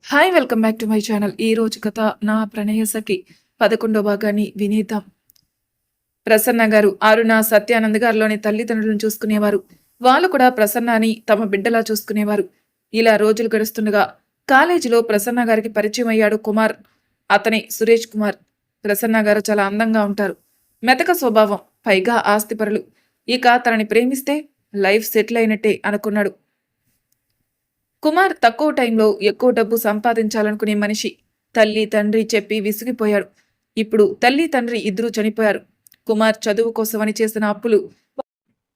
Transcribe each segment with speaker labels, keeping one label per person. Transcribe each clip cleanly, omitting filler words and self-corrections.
Speaker 1: Hi welcome back to my channel. ఈ రోజు కథ నా ప్రణయ సఖి 11వ భాగాన్ని వినేద్దాం. ప్రసన్న గారు అరుణ సత్యానంద్ గారిలోని తల్లిదండ్రులను చూసుకునేవారు. వాళ్ళు కూడా ప్రసన్నని తమ బిడ్డలా చూసుకునేవారు. ఇలా రోజులు గడుస్తుండగా కాలేజీలో ప్రసన్న గారికి పరిచయం అయ్యాడు కుమార్. అతనే సురేష్ కుమార్. ప్రసన్న గారు చాలా అందంగా ఉంటారు. మెతక స్వభావం, పైగా ఆస్తిపరులు. ఇక తనని ప్రేమిస్తే లైఫ్ సెటిల్ అయినట్టే అనుకున్నాడు. కుమార్ తక్కువ టైంలో ఎక్కువ డబ్బు సంపాదించాలనుకునే మనిషి. తల్లి తండ్రి చెప్పి విసిగిపోయాడు. ఇప్పుడు తల్లి తండ్రి ఇద్దరూ చనిపోయారు. కుమార్ చదువు కోసమని చేసిన అప్పులు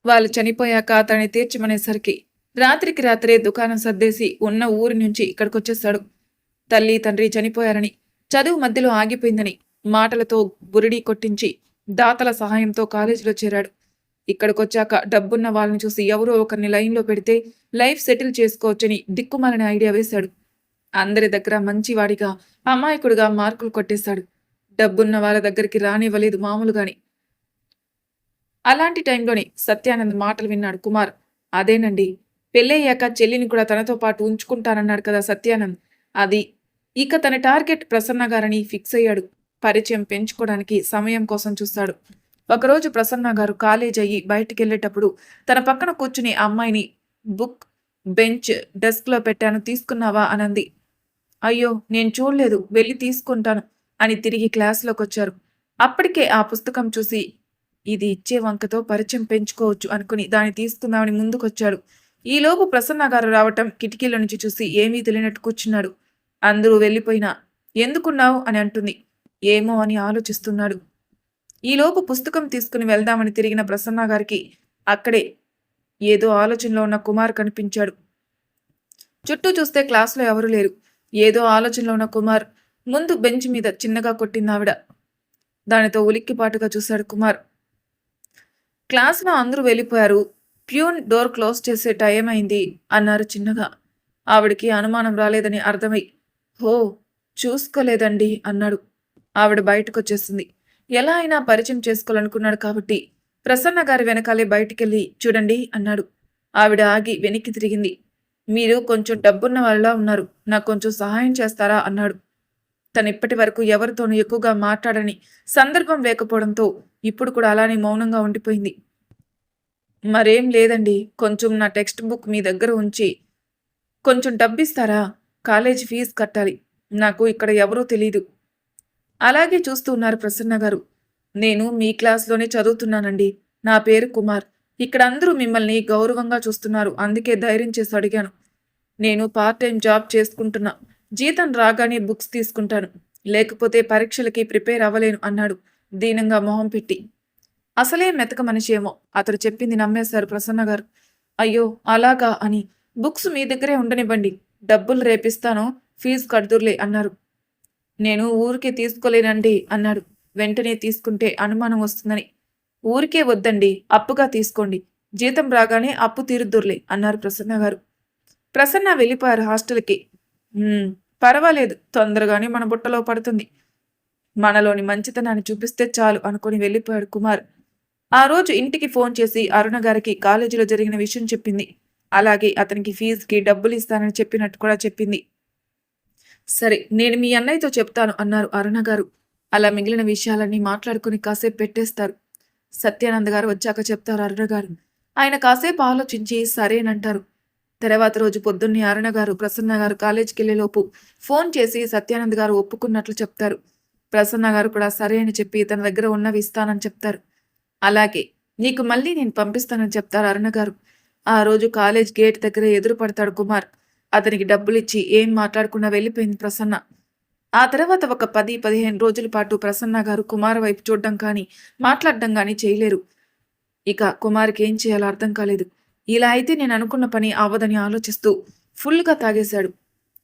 Speaker 1: వాళ్ళు చనిపోయాక అతన్ని తీర్చమనేసరికి రాత్రికి రాత్రే దుకాణం సర్దేసి ఉన్న ఊరి నుంచి ఇక్కడికొచ్చేశాడు. తల్లి తండ్రి చనిపోయారని, చదువు మధ్యలో ఆగిపోయిందని మాటలతో బురిడీ కొట్టించి దాతల సహాయంతో కాలేజీలో చేరాడు. ఇక్కడికొచ్చాక డబ్బున్న వాళ్ళని చూసి ఎవరో ఒకరిని లైన్లో పెడితే లైఫ్ సెటిల్ చేసుకోవచ్చని దిక్కుమాలని ఐడియా వేశాడు. అందరి దగ్గర మంచివాడిగా, అమాయకుడిగా మార్కులు కొట్టేశాడు. డబ్బున్న వాళ్ళ దగ్గరికి రానివ్వలేదు మామూలుగాని. అలాంటి టైంలోనే సత్యానంద్ మాటలు విన్నాడు కుమార్. అదేనండి, పెళ్ళయ్యాక చెల్లిని కూడా తనతో పాటు ఉంచుకుంటానన్నాడు కదా సత్యానంద్. అది ఇక తన టార్గెట్ ప్రసన్న గారని ఫిక్స్ అయ్యాడు. పరిచయం పెంచుకోవడానికి సమయం కోసం చూస్తాడు. ఒకరోజు ప్రసన్న గారు కాలేజ్ అయ్యి బయటికి వెళ్ళేటప్పుడు తన పక్కన కూర్చుని అమ్మాయిని బుక్ బెంచ్ డెస్క్లో పెట్టాను, తీసుకున్నావా అనంది. అయ్యో నేను చూడలేదు, వెళ్ళి తీసుకుంటాను అని తిరిగి క్లాస్లోకి వచ్చారు. అప్పటికే ఆ పుస్తకం చూసి ఇది ఇచ్చే వంకతో పరిచయం పెంచుకోవచ్చు అనుకుని దాన్ని తీసుకుందామని ముందుకొచ్చాడు. ఈలోపు ప్రసన్న గారు రావటం కిటికీల నుంచి చూసి ఏమీ తెలియనట్టు కూర్చున్నాడు. అందరూ వెళ్ళిపోయినా ఎందుకున్నావు అని అంటుంది. ఏమో అని ఆలోచిస్తున్నాడు. ఈలోపు పుస్తకం తీసుకుని వెళ్దామని తిరిగిన ప్రసన్న గారికి అక్కడే ఏదో ఆలోచనలో ఉన్న కుమార్ కనిపించాడు. చుట్టూ చూస్తే క్లాసులో ఎవరూ లేరు. ఏదో ఆలోచనలో ఉన్న కుమార్ ముందు బెంచ్ మీద చిన్నగా కొట్టింది ఆవిడ. దానితో ఉలిక్కిపాటుగా చూశాడు కుమార్. క్లాసులో అందరూ వెళ్ళిపోయారు. ప్యూన్ డోర్ క్లోజ్ చేసే టైం అయింది అన్నారు చిన్నగా. ఆవిడికి అనుమానం రాలేదని అర్థమై హో చూసుకోలేదండి అన్నాడు. ఆవిడ బయటకొచ్చేసింది. ఎలా అయినా పరిచయం చేసుకోవాలనుకున్నాడు కాబట్టి ప్రసన్న గారి వెనకాలే బయటికెళ్ళి చూడండి అన్నాడు. ఆవిడ ఆగి వెనక్కి తిరిగింది. మీరు కొంచెం డబ్బున్న వాళ్ళ ఉన్నారు, నాకు కొంచెం సహాయం చేస్తారా అన్నాడు. తను ఇప్పటి వరకు ఎవరితోనూ ఎక్కువగా మాట్లాడని సందర్భం లేకపోవడంతో ఇప్పుడు కూడా అలానే మౌనంగా ఉండిపోయింది. మరేం లేదండి, కొంచెం నా టెక్స్ట్ బుక్ మీ దగ్గర ఉంచి కొంచెం డబ్బిస్తారా? కాలేజీ ఫీజు కట్టాలి. నాకు ఇక్కడ ఎవరూ తెలీదు. అలాగే చూస్తూ ఉన్నారు ప్రసన్న గారు. నేను మీ క్లాస్లోనే చదువుతున్నానండి. నా పేరు కుమార్. ఇక్కడ అందరూ మిమ్మల్ని గౌరవంగా చూస్తున్నారు, అందుకే ధైర్యం చేసి అడిగాను. నేను పార్ట్ టైం జాబ్ చేసుకుంటున్నా. జీతం రాగానే బుక్స్ తీసుకుంటాను, లేకపోతే పరీక్షలకి ప్రిపేర్ అవ్వలేను అన్నాడు దీనంగా మొహం పెట్టి. అసలే మెతక మనిషి ఏమో అతడు చెప్పింది నమ్మేశారు ప్రసన్న గారు. అయ్యో అలాగా అని బుక్స్ మీ దగ్గరే ఉండనివ్వండి, డబ్బులు రేపిస్తాను, ఫీజు కడుదుర్లే అన్నారు. నేను ఊరికే తీసుకోలేనండి అన్నాడు. వెంటనే తీసుకుంటే అనుమానం వస్తుందని. ఊరికే వద్దండి, అప్పుగా తీసుకోండి, జీతం రాగానే అప్పు తీరుద్దుర్లే అన్నారు ప్రసన్న గారు. ప్రసన్న వెళ్ళిపోయారు హాస్టల్కి. పర్వాలేదు, తొందరగానే మన బుట్టలో పడుతుంది, మనలోని మంచితనాన్ని చూపిస్తే చాలు అనుకుని వెళ్ళిపోయాడు కుమార్. ఆ రోజు ఇంటికి ఫోన్ చేసి అరుణ గారికి కాలేజీలో జరిగిన విషయం చెప్పింది. అలాగే అతనికి ఫీజుకి డబ్బులు ఇస్తానని చెప్పినట్టు కూడా చెప్పింది. సరే, నేను మీ అన్నయ్యతో చెప్తాను అన్నారు అరుణ గారు. అలా మిగిలిన విషయాలన్నీ మాట్లాడుకుని కాసేపు పెట్టేస్తారు. సత్యానంద్ గారు వచ్చాక చెప్తారు అరుణ గారు. ఆయన కాసేపు ఆలోచించి సరేనంటారు. తర్వాత రోజు పొద్దున్నే అరుణ గారు ప్రసన్న గారు కాలేజీకి వెళ్ళేలోపు ఫోన్ చేసి సత్యానంద్ గారు ఒప్పుకున్నట్లు చెప్తారు. ప్రసన్న గారు కూడా సరే అని చెప్పి తన దగ్గర ఉన్నవి ఇస్తానని చెప్తారు. అలాగే నీకు మళ్ళీ నేను పంపిస్తానని చెప్తారు అరుణ గారు. ఆ రోజు కాలేజ్ గేట్ దగ్గర ఎదురు పడతాడు కుమార్. అతనికి డబ్బులిచ్చి ఏం మాట్లాడకుండా వెళ్ళిపోయింది ప్రసన్న. ఆ తర్వాత ఒక 10-15 రోజుల పాటు ప్రసన్న గారు కుమార్ వైపు చూడడం కానీ మాట్లాడడం కానీ చేయలేరు. ఇక కుమార్కి ఏం చేయాలో అర్థం కాలేదు. ఇలా అయితే నేను అనుకున్న పని అవ్వదని ఆలోచిస్తూ ఫుల్గా తాగేశాడు.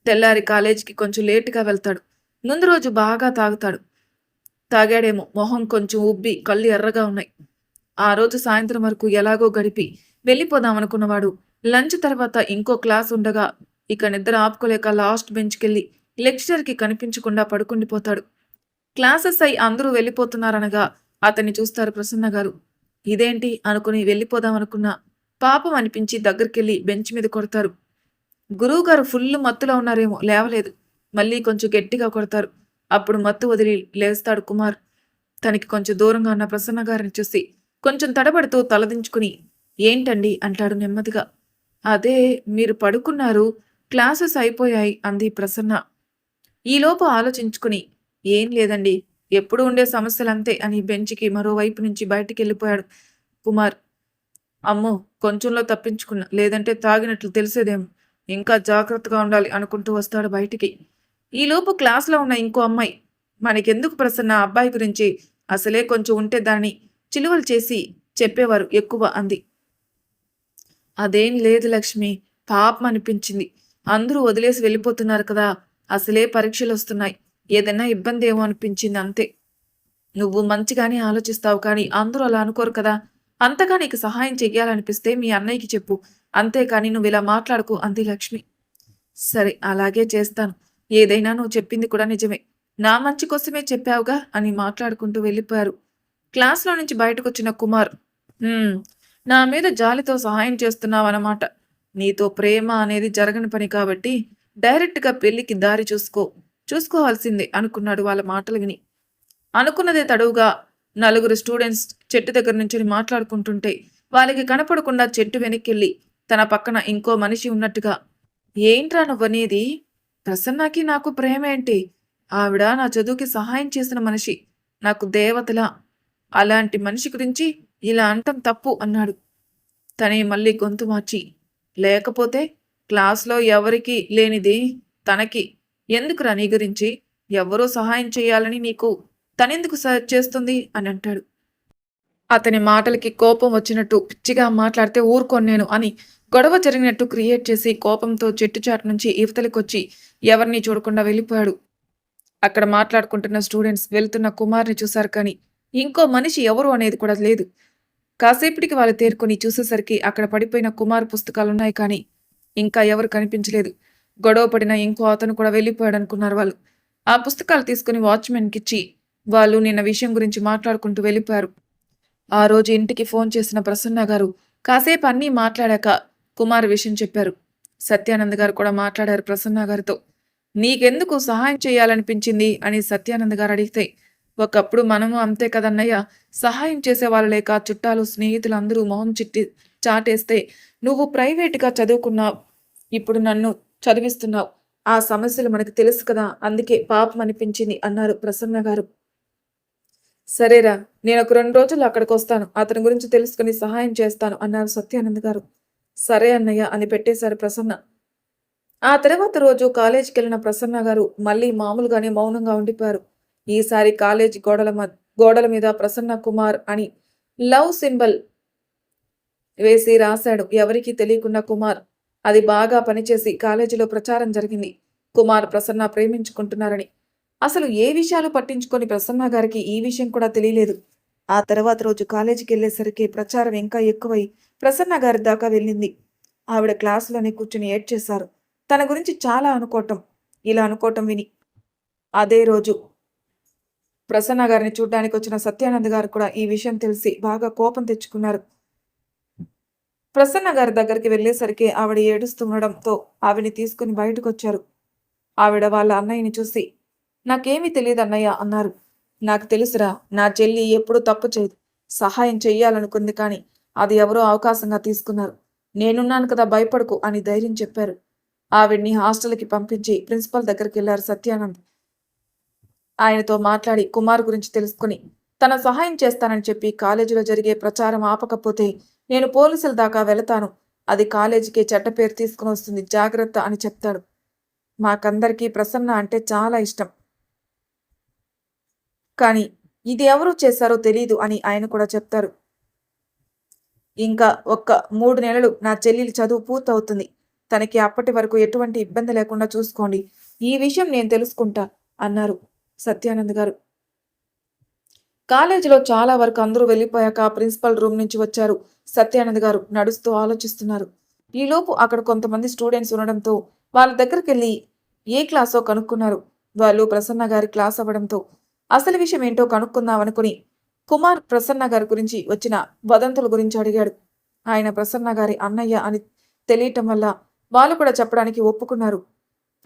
Speaker 1: తెల్లారి కాలేజీకి కొంచెం లేటుగా వెళ్తాడు. ముందు రోజు బాగా తాగుతాడు. తాగాడేమో, మొహం కొంచెం ఉబ్బి కళ్ళు ఎర్రగా ఉన్నాయి. ఆ రోజు సాయంత్రం వరకు ఎలాగో గడిపి వెళ్ళిపోదామనుకున్నవాడు లంచ్ తర్వాత ఇంకో క్లాస్ ఉండగా ఇక నిద్ర ఆపుకోలేక లాస్ట్ బెంచ్కెళ్ళి లెక్చరర్కి కనిపించకుండా పడుకుండిపోతాడు. క్లాసెస్ అయి అందరూ వెళ్ళిపోతున్నారనగా అతన్ని చూస్తారు ప్రసన్న గారు. ఇదేంటి అనుకుని వెళ్ళిపోదామనుకున్నా పాపం అనిపించి దగ్గరికెళ్ళి బెంచ్ మీద కొడతారు. గురువుగారు ఫుల్ మత్తులో ఉన్నారేమో, లేవలేదు. మళ్ళీ కొంచెం గట్టిగా కొడతారు. అప్పుడు మత్తు వదిలి లేస్తాడు కుమార్. తనకి కొంచెం దూరంగా ఉన్న ప్రసన్న గారిని చూసి కొంచెం తడబడుతూ తలదించుకుని ఏంటండి అంటాడు నెమ్మదిగా. అదే మీరు పడుకున్నారు, క్లాసెస్ అయిపోయాయి అంది ప్రసన్న. ఈలోపు ఆలోచించుకుని ఏం లేదండి, ఎప్పుడు ఉండే సమస్యలంతే అని బెంచ్కి మరోవైపు నుంచి బయటికెళ్ళిపోయాడు కుమార్. అమ్మో, కొంచెంలో తప్పించుకున్నా, లేదంటే తాగినట్లు తెలిసేదేమో, ఇంకా జాగ్రత్తగా ఉండాలి అనుకుంటూ వస్తాడు బయటికి. ఈలోపు క్లాస్లో ఉన్న ఇంకో అమ్మాయి మనకెందుకు ప్రసన్న అబ్బాయి గురించి, అసలే కొంచెం ఉంటే దాన్ని చిలువలు చేసి చెప్పేవారు ఎక్కువ అంది. అదేం లేదు లక్ష్మి, పాపం అనిపించింది. అందరూ వదిలేసి వెళ్ళిపోతున్నారు కదా, అసలే పరీక్షలు వస్తున్నాయి, ఏదైనా ఇబ్బంది ఏమో అనిపించింది అంతే. నువ్వు మంచిగానే ఆలోచిస్తావు కానీ అందరూ అలా అనుకోరు కదా. అంతగా నీకు సహాయం చెయ్యాలనిపిస్తే మీ అన్నయ్యకి చెప్పు, అంతేకాని నువ్వు ఇలా మాట్లాడకు అంది లక్ష్మి. సరే అలాగే చేస్తాను, ఏదైనా నువ్వు చెప్పింది కూడా నిజమే, నా మంచి కోసమే చెప్పావుగా అని మాట్లాడుకుంటూ వెళ్ళిపోయారు. క్లాస్లో నుంచి బయటకొచ్చిన కుమార్, "హ్మ్, నా మీద జాలితో సహాయం చేస్తున్నావన్నమాట. నీతో ప్రేమ అనేది జరగని పని కాబట్టి డైరెక్ట్గా పెళ్లికి దారి చూసుకోవాల్సిందే" అనుకున్నాడు వాళ్ళ మాటలు విని. అనుకున్నదే తడువుగా నలుగురు స్టూడెంట్స్ చెట్టు దగ్గర నుంచి మాట్లాడుకుంటుంటే వాళ్ళకి కనపడకుండా చెట్టు వెనక్కెళ్ళి తన పక్కన ఇంకో మనిషి ఉన్నట్టుగా, ఏంట్రా నువ్వనేది? ప్రసన్నకి నాకు ప్రేమేంటి? ఆవిడ నా చదువుకి సహాయం చేసిన మనిషి, నాకు దేవతలా. అలాంటి మనిషి గురించి ఇలా అంటం తప్పు అన్నాడు. తనే మళ్ళీ గొంతు మార్చి, లేకపోతే క్లాస్లో ఎవరికి లేనిది తనకి ఎందుకురా నీ గురించి? ఎవ్వరూ సహాయం చేయాలని నీకు తనెందుకు చేస్తుంది అని అంటాడు. అతని మాటలకి కోపం వచ్చినట్టు పిచ్చిగా మాట్లాడితే ఊరుకోను నేను అని గొడవ జరిగినట్టు క్రియేట్ చేసి కోపంతో చెట్టు చాటు నుంచి ఇవతలికొచ్చి ఎవరిని చూడకుండా వెళ్ళిపోయాడు. అక్కడ మాట్లాడుకుంటున్న స్టూడెంట్స్ వెళ్తున్న కుమార్ని చూశారు కానీ ఇంకో మనిషి ఎవరు అనేది కూడా లేదు. కాసేపటికి వాళ్ళు తేరుకొని చూసేసరికి అక్కడ పడిపోయిన కుమార్ పుస్తకాలున్నాయి కానీ ఇంకా ఎవరు కనిపించలేదు. గొడవ పడిన ఇంకో అతను కూడా వెళ్ళిపోయాడు అనుకున్నారు వాళ్ళు. ఆ పుస్తకాలు తీసుకుని వాచ్మెన్కిచ్చి వాళ్ళు నిన్న విషయం గురించి మాట్లాడుకుంటూ వెళ్ళిపోయారు. ఆ రోజు ఇంటికి ఫోన్ చేసిన ప్రసన్న గారు కాసేపు అన్నీ మాట్లాడాక కుమార్ విషయం చెప్పారు. సత్యానంద్ గారు కూడా మాట్లాడారు ప్రసన్న గారితో. నీకెందుకు సహాయం చేయాలనిపించింది అని సత్యానంద్ గారు అడిగితే, ఒకప్పుడు మనము అంతే కదన్నయ్య, సహాయం చేసేవాళ్ళు లేక చుట్టాలు స్నేహితులు అందరూ మొహం చాటేస్తే నువ్వు ప్రైవేటుగా చదువుకున్నావు, ఇప్పుడు నన్ను చదివిస్తున్నావు, ఆ సమస్యలు మనకు తెలుసు కదా, అందుకే పాపం అనిపించింది అన్నారు ప్రసన్న గారు. సరేరా, నేను ఒక 2 రోజులు అక్కడికి వస్తాను, అతని గురించి తెలుసుకుని సహాయం చేస్తాను అన్నారు సత్యానంద్ గారు. సరే అన్నయ్య అని పెట్టేశారు ప్రసన్న. ఆ తర్వాత రోజు కాలేజీకి వెళ్ళిన ప్రసన్న గారు మళ్ళీ మామూలుగానే మౌనంగా ఉండిపోయారు. ఈసారి కాలేజీ గోడల మీద ప్రసన్న కుమార్ అని లవ్ సింబల్ వేసి రాశాడు. ఎవరికీ తెలియకుండా కుమార్. అది బాగా పనిచేసి కాలేజీలో ప్రచారం జరిగింది, కుమార్ ప్రసన్న ప్రేమించుకుంటున్నారని. అసలు ఏ విషయాలు పట్టించుకొని ప్రసన్న గారికి ఈ విషయం కూడా తెలియలేదు. ఆ తర్వాత రోజు కాలేజీకి వెళ్ళేసరికి ప్రచారం ఇంకా ఎక్కువై ప్రసన్న గారి దాకా వెళ్ళింది. ఆవిడ క్లాసులోనే కూర్చుని ఏడ్చేశారు. తన గురించి చాలా అనుకోవటం, ఇలా అనుకోవటం విని. అదే రోజు ప్రసన్న గారిని చూడ్డానికి వచ్చిన సత్యానంద్ గారు కూడా ఈ విషయం తెలిసి బాగా కోపం తెచ్చుకున్నారు. ప్రసన్న గారి దగ్గరికి వెళ్ళేసరికి ఆవిడ ఏడుస్తుండడంతో ఆవిడని తీసుకుని బయటకు వచ్చారు. ఆవిడ వాళ్ళ అన్నయ్యని చూసి, నాకేమీ తెలియదు అన్నయ్య అన్నారు. నాకు తెలుసురా, నా చెల్లి ఎప్పుడూ తప్పు చేయదు, సహాయం చెయ్యాలనుకుంది కానీ అది ఎవరో అవకాశంగా తీసుకున్నారు, నేనున్నాను కదా భయపడకు అని ధైర్యం చెప్పారు. ఆవిడ్ని హాస్టల్కి పంపించి ప్రిన్సిపల్ దగ్గరికి వెళ్లారు సత్యానంద్. ఆయనతో మాట్లాడి కుమార్ గురించి తెలుసుకుని తన సహాయం చేస్తానని చెప్పి కాలేజీలో జరిగే ప్రచారం ఆపకపోతే నేను పోలీసుల దాకా వెళతాను, అది కాలేజీకి చెడ్డ పేరు తీసుకుని వస్తుంది, జాగ్రత్త అని చెప్తాడు. మాకందరికీ ప్రసన్న అంటే చాలా ఇష్టం, కానీ ఇది ఎవరు చేశారో తెలీదు అని ఆయన కూడా చెప్తారు. ఇంకా ఒక్క 3 నెలలు నా చెల్లెలి చదువు పూర్తవుతుంది, తనకి అప్పటి వరకు ఎటువంటి ఇబ్బంది లేకుండా చూసుకోండి, ఈ విషయం నేను తెలుసుకుంటా అన్నారు సత్యానంద్ గారు. కాలేజీలో చాలా వరకు అందరూ వెళ్ళిపోయాక ప్రిన్సిపల్ రూమ్ నుంచి వచ్చారు సత్యానంద్ గారు. నడుస్తూ ఆలోచిస్తున్నారు. ఈలోపు అక్కడ కొంతమంది స్టూడెంట్స్ ఉండడంతో వాళ్ళ దగ్గరికి వెళ్ళి ఏ క్లాసో కనుక్కున్నారు. వాళ్ళు ప్రసన్న గారి క్లాస్ అవ్వడంతో అసలు విషయం ఏంటో కనుక్కుందామనుకుని కుమార్ ప్రసన్న గారి గురించి వచ్చిన వదంతుల గురించి అడిగాడు. ఆయన ప్రసన్న గారి అన్నయ్య అని తెలియటం వల్ల వాళ్ళు కూడా చెప్పడానికి ఒప్పుకున్నారు.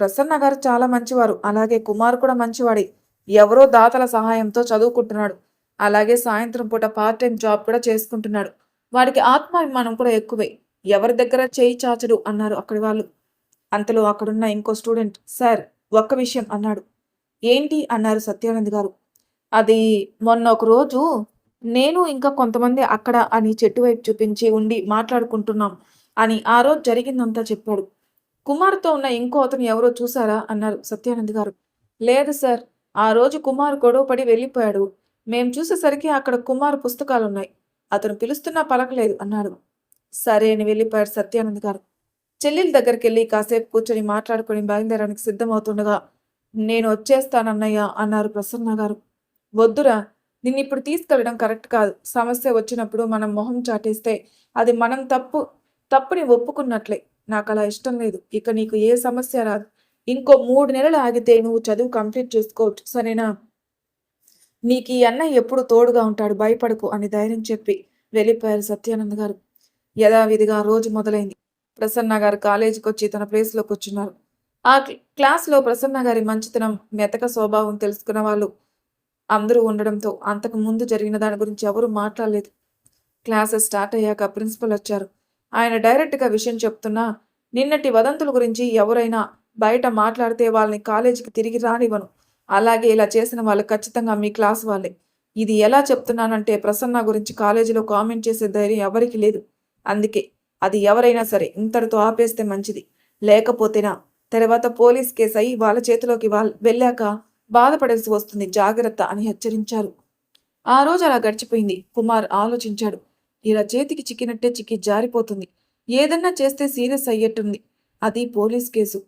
Speaker 1: ప్రసన్న గారు చాలా మంచివారు. అలాగే కుమార్ కూడా మంచివాడే. ఎవరో దాతల సహాయంతో చదువుకుంటున్నాడు. అలాగే సాయంత్రం పూట పార్ట్ టైం జాబ్ కూడా చేసుకుంటున్నాడు. వాడికి ఆత్మాభిమానం కూడా ఎక్కువే. ఎవరి దగ్గర చేయి చాచడు అన్నారు అక్కడి వాళ్ళు. అంతలో అక్కడున్న ఇంకో స్టూడెంట్ సార్ ఒక్క విషయం అన్నాడు. ఏంటి అన్నారు సత్యానంద్ గారు. అది మొన్న ఒక రోజు నేను ఇంకా కొంతమంది అక్కడ అని చెట్టు వైపు చూపించి ఉండి మాట్లాడుకుంటున్నాం అని ఆ రోజు జరిగిందంతా చెప్పాడు. కుమార్‌తో ఉన్న ఇంకో అతను ఎవరో చూసారా? అన్నారు సత్యానంద్ గారు. లేదు సార్. ఆ రోజు కుమార్ గొడవ పడి వెళ్ళిపోయాడు. మేం చూసేసరికి అక్కడ కుమార్ పుస్తకాలున్నాయి. అతను పిలుస్తున్నా పలకలేదు అన్నాడు. సరే అని వెళ్ళిపోయాడు సత్యానంద్ గారు. చెల్లెలి దగ్గరికెళ్ళి కాసేపు కూర్చొని మాట్లాడుకొని బయలుదేరడానికి సిద్ధమవుతుండగా నేను వచ్చేస్తానన్నయ్య అన్నారు ప్రసన్న గారు. వద్దురా! నిన్నిప్పుడు తీసుకెళ్ళడం కరెక్ట్ కాదు. సమస్య వచ్చినప్పుడు మనం మొహం చాటేస్తే అది మనం తప్పుని ఒప్పుకున్నట్లే. నాకలా ఇష్టం లేదు. ఇక నీకు ఏ సమస్య రాదు. ఇంకో 3 నెలలు ఆగితే నువ్వు చదువు కంప్లీట్ చేసుకోవచ్చు. సరేనా? నీకీ అన్నయ్య ఎప్పుడు తోడుగా ఉంటాడు. భయపడకు అని ధైర్యం చెప్పి వెళ్ళిపోయారు సత్యానంద్ గారు. యథావిధిగా రోజు మొదలైంది. ప్రసన్న గారు కాలేజీకొచ్చి తన ప్లేస్‌లో కూర్చున్నారు. ఆ క్లాస్‌లో ప్రసన్న గారి మంచితనం, మెతక స్వభావం తెలుసుకున్న వాళ్ళు అందరూ ఉండడంతో అంతకు ముందు జరిగిన దాని గురించి ఎవరూ మాట్లాడలేదు. క్లాసెస్ స్టార్ట్ అయ్యాక ప్రిన్సిపల్ వచ్చారు. ఆయన డైరెక్ట్‌గా విషయం చెప్తున్నా, నిన్నటి వదంతుల గురించి ఎవరైనా బయట మాట్లాడితే వాళ్ళని కాలేజీకి తిరిగి రానివ్వను. అలాగే ఇలా చేసిన వాళ్ళు ఖచ్చితంగా మీ క్లాస్ వాళ్ళే. ఇది ఎలా చెప్తున్నానంటే ప్రసన్న గురించి కాలేజీలో కామెంట్ చేసే ధైర్యం ఎవరికీ లేదు. అందుకే అది ఎవరైనా సరే ఇంతటితో ఆపేస్తే మంచిది. లేకపోతేనా తర్వాత పోలీస్ కేస్ అయ్యి వాళ్ళ చేతిలోకి వెళ్ళాక బాధపడాల్సి వస్తుంది. జాగ్రత్త అని హెచ్చరించారు. ఆ రోజు అలా గడిచిపోయింది. కుమార్ ఆలోచించాడు. ఇలా చేతికి చిక్కినట్టే చిక్కి జారిపోతుంది. ఏదన్నా చేస్తే సీరియస్ అయ్యేట్టుంది. అది పోలీస్ కేసు.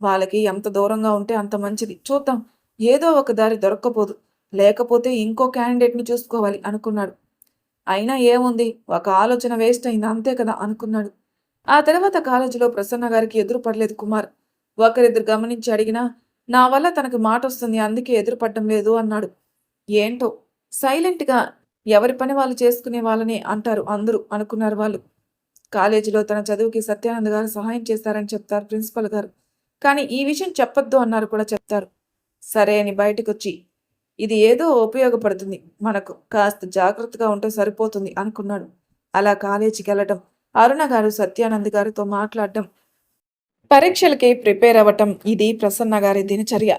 Speaker 1: వాళ్ళకి ఎంత దూరంగా ఉంటే అంత మంచిది. చూద్దాం. ఏదో ఒక దారి దొరక్కపోదు. లేకపోతే ఇంకో క్యాండిడేట్‌ని చూసుకోవాలి అనుకున్నాడు. అయినా ఏముంది? ఒక ఆలోచన వేస్ట్ అయింది అంతే కదా అనుకున్నాడు. ఆ తర్వాత కాలేజీలో ప్రసన్న గారికి ఎదురు పడలేదు కుమార్. ఒకరిద్దరు గమనించి అడిగినా, నా వల్ల తనకి మాటొస్తుంది అందుకే ఎదురు పడడం లేదు అన్నాడు. ఏంటో సైలెంట్‌గా ఎవరి పని వాళ్ళు చేసుకునే వాళ్ళని అంటారు అందరూ అనుకున్నారు వాళ్ళు. కాలేజీలో తన చదువుకి సత్యానంద్ గారు సహాయం చేశారని చెప్తారు ప్రిన్సిపల్ గారు. కానీ ఈ విషయం చెప్పొద్దు అన్నారు కూడా చెప్తారు. సరే అని బయటకొచ్చి ఇది ఏదో ఉపయోగపడుతుంది. మనకు కాస్త జాగ్రత్తగా ఉంటే సరిపోతుంది అనుకున్నాడు. అలా కాలేజీకెళ్ళటం, అరుణ గారు సత్యానంద్ గారితో మాట్లాడటం, పరీక్షలకి ప్రిపేర్ అవ్వటం ఇది ప్రసన్న గారి దినచర్య.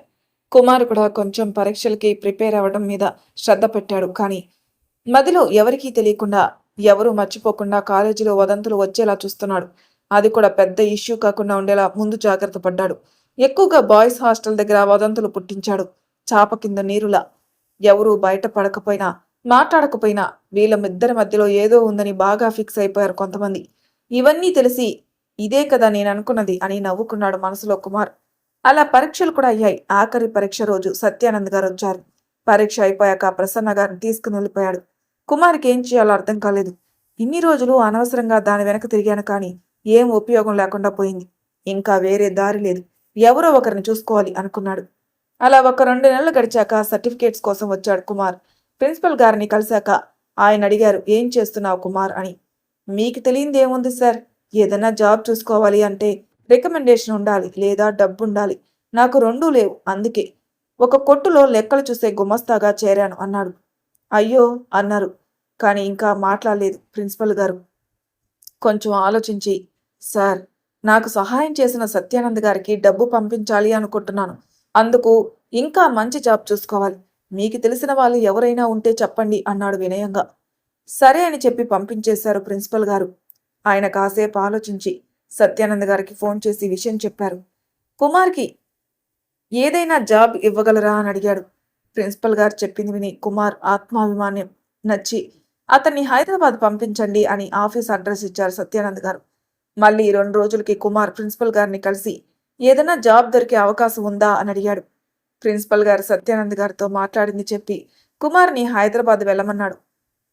Speaker 1: కుమార్ కూడా కొంచెం పరీక్షలకి ప్రిపేర్ అవ్వడం మీద శ్రద్ధ పెట్టాడు. కానీ మదిలో ఎవరికీ తెలియకుండా, ఎవరూ మర్చిపోకుండా కాలేజీలో వదంతులు వచ్చేలా చూస్తున్నాడు. అది కూడా పెద్ద ఇష్యూ కాకుండా ఉండేలా ముందు జాగ్రత్త పడ్డాడు. ఎక్కువగా బాయ్స్ హాస్టల్ దగ్గర వదంతులు పుట్టించాడు. చాప కింద నీరులా. ఎవరూ బయట పడకపోయినా, మాట్లాడకపోయినా వీళ్ళిద్దరి మధ్యలో ఏదో ఉందని బాగా ఫిక్స్ అయిపోయారు కొంతమంది. ఇవన్నీ తెలిసి ఇదే కదా నేననుకున్నది అని నవ్వుకున్నాడు మనసులో కుమార్. అలా పరీక్షలు కూడా అయ్యాయి. ఆఖరి పరీక్ష రోజు సత్యానంద్ గారు వచ్చారు. పరీక్ష అయిపోయాక ప్రసన్న గారిని తీసుకుని వెళ్ళిపోయాడు. కుమార్కి ఏం చేయాలో అర్థం కాలేదు. ఇన్ని రోజులు అనవసరంగా దాని వెనక తిరిగాను కానీ ఏం ఉపయోగం లేకుండా పోయింది. ఇంకా వేరే దారి లేదు. ఎవరో ఒకరిని చూసుకోవాలి అనుకున్నాడు. అలా ఒక 2 నెలలు గడిచాక సర్టిఫికేట్స్ కోసం వచ్చాడు కుమార్. ప్రిన్సిపల్ గారిని కలిశాక ఆయన అడిగారు, ఏం చేస్తున్నావు కుమార్ అని. మీకు తెలియందేముంది సార్, ఏదైనా జాబ్ చూసుకోవాలి అంటే రికమెండేషన్ ఉండాలి లేదా డబ్బు ఉండాలి. నాకు రెండూ లేవు. అందుకే ఒక కొట్టులో లెక్కలు చూసే గుమస్తాగా చేరాను అన్నాడు. అయ్యో అన్నారు. కానీ ఇంకా మాట్లాడలేదు ప్రిన్సిపల్ గారు. కొంచెం ఆలోచించి, సార్ నాకు సహాయం చేసిన సత్యానంద్ గారికి డబ్బు పంపించాలి అనుకుంటున్నాను. అందుకు ఇంకా మంచి జాబ్ చూసుకోవాలి. మీకు తెలిసిన వాళ్ళు ఎవరైనా ఉంటే చెప్పండి అన్నాడు వినయంగా. సరే అని చెప్పి పంపించేశారు ప్రిన్సిపల్ గారు. ఆయన కాసేపు ఆలోచించి సత్యానంద్ గారికి ఫోన్ చేసి విషయం చెప్పారు. కుమార్కి ఏదైనా జాబ్ ఇవ్వగలరా అని అడిగాడు. ప్రిన్సిపల్ గారు చెప్పింది విని కుమార్ ఆత్మాభిమానం నచ్చి అతన్ని హైదరాబాద్ పంపించండి అని ఆఫీస్ అడ్రస్ ఇచ్చారు సత్యానంద్ గారు. మళ్ళీ 2 రోజులకి కుమార్ ప్రిన్సిపల్ గారిని కలిసి ఏదైనా జాబ్ దొరికే అవకాశం ఉందా అని అడిగాడు. ప్రిన్సిపల్ గారు సత్యానంద్ గారితో మాట్లాడింది చెప్పి కుమార్ని హైదరాబాద్ వెళ్ళమన్నాడు.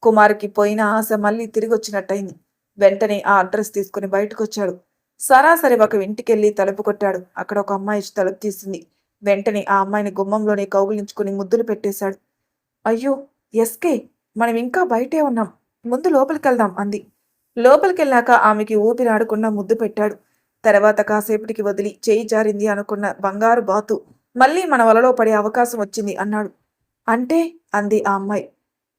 Speaker 1: కుమార్కి పోయిన ఆశ మళ్ళీ తిరిగి వచ్చినట్టయింది. వెంటనే ఆ అడ్రస్ తీసుకుని బయటకొచ్చాడు. సరాసరి ఒక ఇంటికెళ్ళి తలుపు కొట్టాడు. అక్కడ ఒక అమ్మాయి తలుపు తీసింది. వెంటనే ఆ అమ్మాయిని గుమ్మంలోనే కౌగిలించుకుని ముద్దులు పెట్టేశాడు. అయ్యో ఎస్కే, మనం ఇంకా బయటే ఉన్నాం. ముందు లోపలికెళ్దాం అంది. లోపలికెళ్ళాక ఆమెకి ఊపిరాడకుండా ముద్దు పెట్టాడు. తర్వాత కాసేపటికి వదిలి చేయి జారింది అనుకున్న బంగారు బాతు మళ్ళీ మన వలలో పడే అవకాశం వచ్చింది అన్నాడు. అంటే అంది ఆ అమ్మాయి.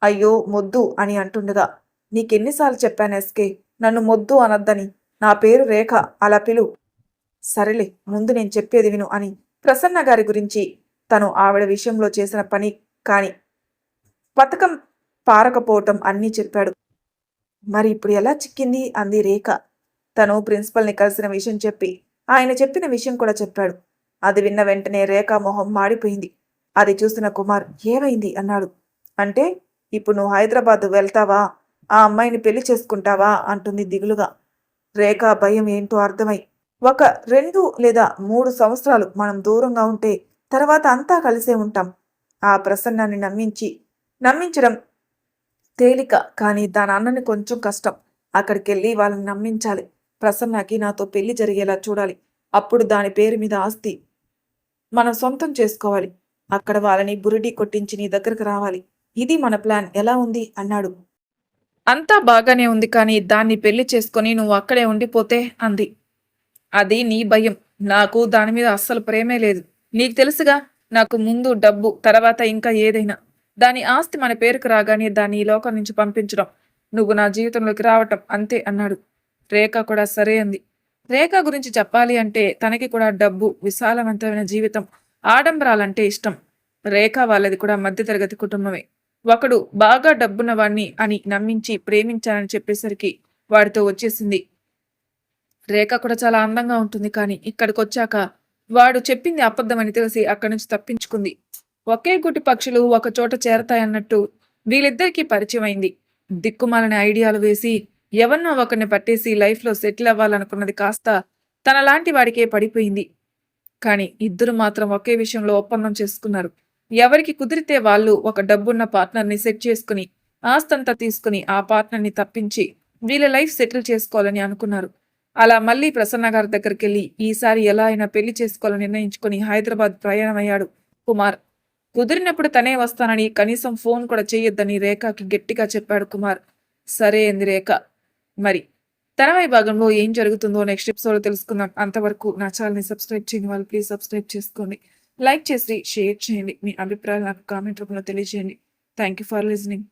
Speaker 1: అయ్యో మొద్దు అని అంటుండగా, నీకెన్నిసార్లు చెప్పాను ఎస్కే, నన్ను మొద్దు అనొద్దని. నా పేరు రేఖ, అలా పిలు. సరేలే, ముందు నేను చెప్పేది విను అని ప్రసన్న గారి గురించి, తను ఆవిడ విషయంలో చేసిన పని కాని పథకం పారకపోవటం అన్నీ చెప్పాడు. మరి ఇప్పుడు ఎలా చిక్కింది అంది రేఖ. తను ప్రిన్సిపల్ని కలిసిన విషయం చెప్పి ఆయన చెప్పిన విషయం కూడా చెప్పాడు. అది విన్న వెంటనే రేఖ మొహం మాడిపోయింది. అది చూసిన కుమార్ ఏమైంది అన్నాడు. అంటే ఇప్పుడు నువ్వు హైదరాబాద్ వెళ్తావా, ఆ అమ్మాయిని పెళ్లి చేసుకుంటావా అంటుంది దిగులుగా. రేఖ భయం ఏంటో అర్థమై, ఒక 2 లేదా 3 సంవత్సరాలు మనం దూరంగా ఉంటే తర్వాత అంతా కలిసే ఉంటాం. ఆ ప్రసన్నాన్ని నమ్మించడం తేలిక, కానీ దాని అన్నని కొంచెం కష్టం. అక్కడికెళ్ళి వాళ్ళని నమ్మించాలి. ప్రసన్నకి నాతో పెళ్లి జరిగేలా చూడాలి. అప్పుడు దాని పేరు మీద ఆస్తి మనం సొంతం చేసుకోవాలి. అక్కడ వాళ్ళని బురిడి కొట్టించి నీ దగ్గరకు రావాలి. ఇది మన ప్లాన్. ఎలా ఉంది అన్నాడు. అంతా బాగానే ఉంది, కానీ దాన్ని పెళ్లి చేసుకొని నువ్వు అక్కడే ఉండిపోతే అంది. అది నీ భయం. నాకు దాని మీద అస్సలు ప్రేమే లేదు. నీకు తెలుసుగా, నాకు ముందు డబ్బు, తర్వాత ఇంకా ఏదైనా. దాని ఆస్తి మన పేరుకు రాగానే దాన్ని ఈ లోకం నుంచి పంపించడం, నువ్వు నా జీవితంలోకి రావటం, అంతే అన్నాడు. రేఖ కూడా సరే అంది. రేఖ గురించి చెప్పాలి అంటే తనకి కూడా డబ్బు, విశాలవంతమైన జీవితం, ఆడంబరాలంటే ఇష్టం. రేఖ వాళ్ళది కూడా మధ్యతరగతి కుటుంబమే. ఒకడు బాగా డబ్బున్న వాణ్ణి అని నమ్మించి ప్రేమించానని చెప్పేసరికి వాడితో వచ్చేసింది. రేఖ కూడా చాలా అందంగా ఉంటుంది, కానీ ఇక్కడికొచ్చాక వాడు చెప్పింది అబద్ధమని తెలిసి అక్కడి నుంచి తప్పించుకుంది. ఒకే గుటి పక్షులు ఒక చోట చేరతాయన్నట్టు వీళ్ళిద్దరికీ పరిచయం అయింది. దిక్కుమాలని ఐడియాలు వేసి ఎవరినో ఒకరిని పట్టేసి లైఫ్లో సెటిల్ అవ్వాలనుకున్నది కాస్త తనలాంటి వాడికే పడిపోయింది. కానీ ఇద్దరు మాత్రం ఒకే విషయంలో ఒప్పందం చేసుకున్నారు. ఎవరికి కుదిరితే వాళ్ళు ఒక డబ్బున్న పార్ట్నర్ని సెట్ చేసుకుని ఆస్తంతా తీసుకుని ఆ పార్ట్నర్ని తప్పించి వీళ్ళ లైఫ్ సెటిల్ చేసుకోవాలని అనుకున్నారు. అలా మళ్ళీ ప్రసన్న గారి దగ్గరికి వెళ్ళి ఈసారి ఎలా అయినా పెళ్లి చేసుకోవాలని నిర్ణయించుకుని హైదరాబాద్ ప్రయాణమయ్యాడు కుమార్. కుదిరినప్పుడు తనే వస్తానని, కనీసం ఫోన్ కూడా చేయొద్దని రేఖకి గట్టిగా చెప్పాడు కుమార్. సరే అంది రేఖ. మరి తనవై భాగంలో ఏం జరుగుతుందో నెక్స్ట్ ఎపిసోడ్ తెలుసుకుందాం. అంతవరకు నా ఛానల్ని సబ్స్క్రైబ్ చేయని వాళ్ళు ప్లీజ్ సబ్స్క్రైబ్ చేసుకోండి. లైక్ చేసి షేర్ చేయండి. మీ అభిప్రాయాలు నాకు కామెంట్ రూపంలో తెలియజేయండి. Thank you for listening.